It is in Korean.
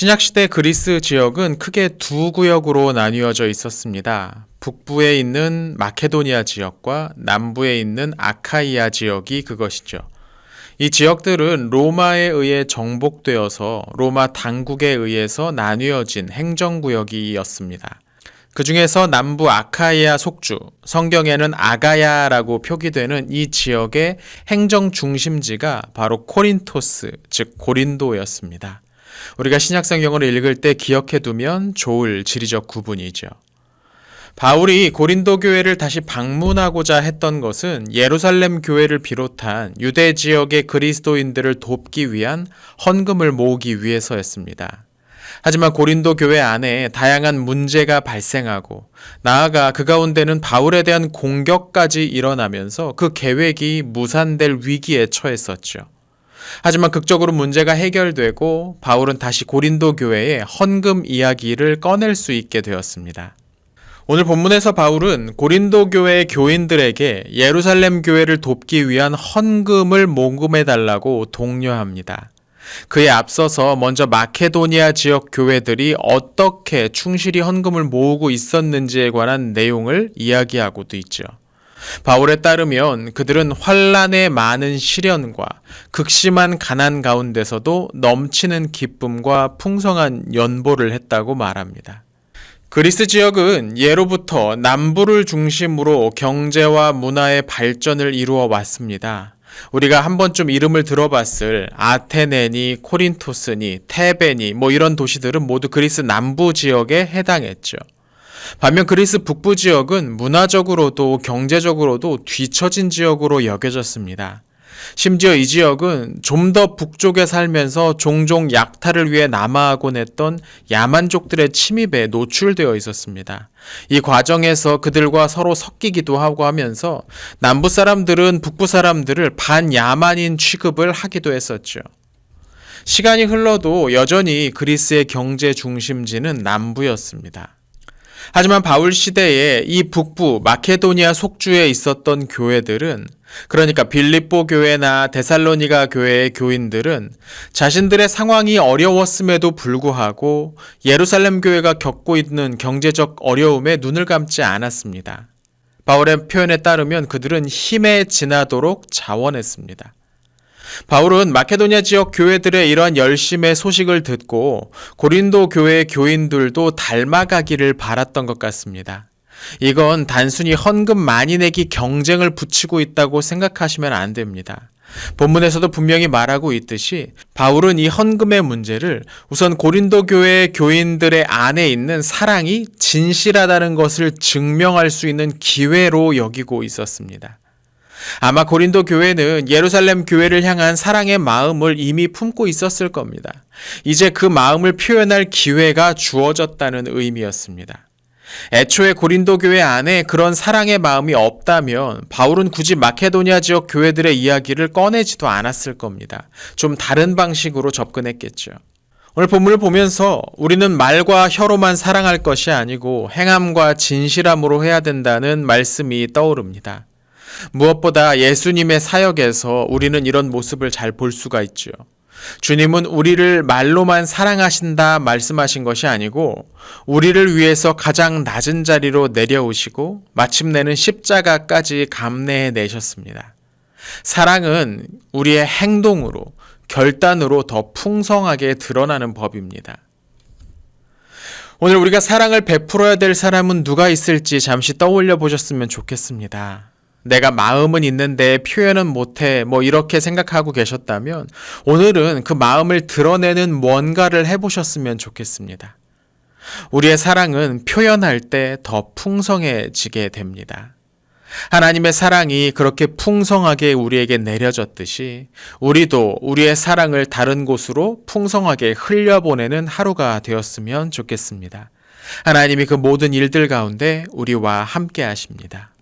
신약시대 그리스 지역은 크게 두 구역으로 나뉘어져 있었습니다. 북부에 있는 마케도니아 지역과 남부에 있는 아카이아 지역이 그것이죠. 이 지역들은 로마에 의해 정복되어서 로마 당국에 의해서 나뉘어진 행정구역이었습니다. 그 중에서 남부 아카이아 속주, 성경에는 아가야라고 표기되는 이 지역의 행정 중심지가 바로 코린토스, 즉 고린도였습니다. 우리가 신약성경을 읽을 때 기억해두면 좋을 지리적 구분이죠. 바울이 고린도 교회를 다시 방문하고자 했던 것은 예루살렘 교회를 비롯한 유대 지역의 그리스도인들을 돕기 위한 헌금을 모으기 위해서였습니다. 하지만 고린도 교회 안에 다양한 문제가 발생하고 나아가 그 가운데는 바울에 대한 공격까지 일어나면서 그 계획이 무산될 위기에 처했었죠. 하지만 극적으로 문제가 해결되고 바울은 다시 고린도 교회에 헌금 이야기를 꺼낼 수 있게 되었습니다. 오늘 본문에서 바울은 고린도 교회 교인들에게 예루살렘 교회를 돕기 위한 헌금을 모금해달라고 독려합니다. 그에 앞서서 먼저 마케도니아 지역 교회들이 어떻게 충실히 헌금을 모으고 있었는지에 관한 내용을 이야기하고도 있죠. 바울에 따르면 그들은 환난의 많은 시련과 극심한 가난 가운데서도 넘치는 기쁨과 풍성한 연보를 했다고 말합니다. 그리스 지역은 예로부터 남부를 중심으로 경제와 문화의 발전을 이루어 왔습니다. 우리가 한 번쯤 이름을 들어봤을 아테네니, 코린토스니, 테베니 이런 도시들은 모두 그리스 남부 지역에 해당했죠. 반면 그리스 북부 지역은 문화적으로도 경제적으로도 뒤처진 지역으로 여겨졌습니다. 심지어 이 지역은 좀 더 북쪽에 살면서 종종 약탈을 위해 남하하곤 했던 야만족들의 침입에 노출되어 있었습니다. 이 과정에서 그들과 서로 섞이기도 하고 하면서 남부 사람들은 북부 사람들을 반야만인 취급을 하기도 했었죠. 시간이 흘러도 여전히 그리스의 경제 중심지는 남부였습니다. 하지만 바울 시대에 이 북부 마케도니아 속주에 있었던 교회들은, 그러니까 빌립보 교회나 데살로니가 교회의 교인들은 자신들의 상황이 어려웠음에도 불구하고 예루살렘 교회가 겪고 있는 경제적 어려움에 눈을 감지 않았습니다. 바울의 표현에 따르면 그들은 힘에 지나도록 자원했습니다. 바울은 마케도니아 지역 교회들의 이러한 열심의 소식을 듣고 고린도 교회의 교인들도 닮아가기를 바랐던 것 같습니다. 이건 단순히 헌금 많이 내기 경쟁을 붙이고 있다고 생각하시면 안 됩니다. 본문에서도 분명히 말하고 있듯이 바울은 이 헌금의 문제를 우선 고린도 교회의 교인들의 안에 있는 사랑이 진실하다는 것을 증명할 수 있는 기회로 여기고 있었습니다. 아마 고린도 교회는 예루살렘 교회를 향한 사랑의 마음을 이미 품고 있었을 겁니다. 이제 그 마음을 표현할 기회가 주어졌다는 의미였습니다. 애초에 고린도 교회 안에 그런 사랑의 마음이 없다면 바울은 굳이 마케도니아 지역 교회들의 이야기를 꺼내지도 않았을 겁니다. 좀 다른 방식으로 접근했겠죠. 오늘 본문을 보면서 우리는 말과 혀로만 사랑할 것이 아니고 행함과 진실함으로 해야 된다는 말씀이 떠오릅니다. 무엇보다 예수님의 사역에서 우리는 이런 모습을 잘 볼 수가 있죠. 주님은 우리를 말로만 사랑하신다 말씀하신 것이 아니고 우리를 위해서 가장 낮은 자리로 내려오시고 마침내는 십자가까지 감내해 내셨습니다. 사랑은 우리의 행동으로, 결단으로 더 풍성하게 드러나는 법입니다. 오늘 우리가 사랑을 베풀어야 될 사람은 누가 있을지 잠시 떠올려 보셨으면 좋겠습니다. 내가 마음은 있는데 표현은 못해 이렇게 생각하고 계셨다면 오늘은 그 마음을 드러내는 뭔가를 해보셨으면 좋겠습니다. 우리의 사랑은 표현할 때 더 풍성해지게 됩니다. 하나님의 사랑이 그렇게 풍성하게 우리에게 내려졌듯이 우리도 우리의 사랑을 다른 곳으로 풍성하게 흘려보내는 하루가 되었으면 좋겠습니다. 하나님이 그 모든 일들 가운데 우리와 함께 하십니다.